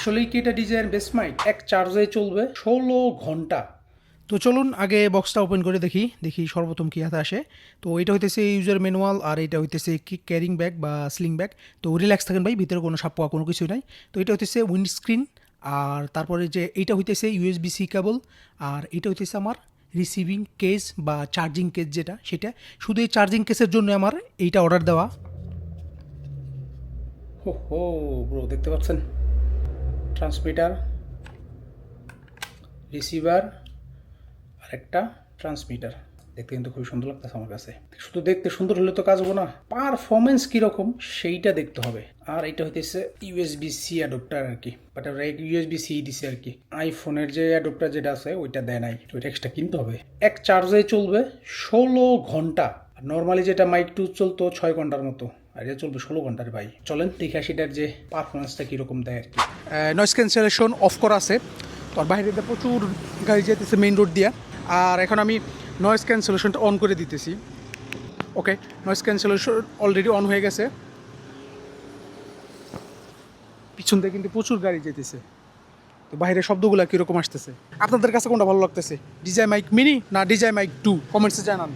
আসলেই কি এটা ডিজাইন বেস মাইক? এক চার্জে চলবে 16 ঘন্টা। তো চলুন আগে বক্সটা ওপেন করে দেখি সর্বপ্রথম কী হাতে আসে। তো এটা হইতেছে ইউজার ম্যানুয়াল, আর এটা হইতেছে কি ক্যারিং ব্যাগ বা স্লিং ব্যাগ। তো রিল্যাক্স থাকেন ভাই, ভিতরে কোনো সাপ পোয়া কোনো কিছুই নাই। তো এটা হইতেছে উইন্ডস্ক্রিন, আর তারপরে যে এইটা হইতেছে ইউএসবি সি কেবল, আর এটা হইতেছে আমার রিসিভিং কেস বা চার্জিং কেস যেটা, সেটা শুধু এই চার্জিং কেসের জন্য আমার এইটা অর্ডার দেওয়া। হো হো ব্রো, দেখতে পাচ্ছেন ট্রান্সমিটার, রিসিভার আর একটা ট্রান্সমিটার। দেখতে কিন্তু খুবই সুন্দর লাগতেছে আমার কাছে। শুধু দেখতে সুন্দর হলে তো কাজ হবো না, পারফরমেন্স কীরকম সেইটা দেখতে হবে। আর এটা হইতেছে ইউএসবি সি অ্যাডপ্টার আর কি, বাট ইউএসবি সি দিছে আর কি। আইফোনের যে অ্যাডপ্টার যেটা আছে ওইটা দেয় নাই, ওইটা এক্সট্রা কিনতে হবে। এক চার্জে চলবে 16 ঘন্টা। নর্মালি যেটা মাইক 2 চলতো 6 ঘন্টার মতো, আর এটা চলবে 16 ঘন্টার ভাই। চলেন দেখে আসি এটার যে পারফরমেন্সটা কীরকম দেয় আর কি। নয়েজ ক্যান্সেলেশন অফ করা আছে, তো বাইরে প্রচুর গাড়ি যেতেছে মেইন রোড দিয়ে। আর এখন আমি নয়েজ ক্যান্সেলেশনটা অন করে দিতেছি। ওকে, নয়েজ ক্যান্সেলেশন অলরেডি অন হয়ে গেছে। পিছন থেকে কিন্তু প্রচুর গাড়ি যেতেছে। তো বাইরের শব্দগুলো কীরকম আসতেছে, আপনাদের কাছে কোনটা ভালো লাগতেছে? ডিজাই মাইক মিনি না ডিজাই মাইক 2? কমেন্টসে জানান।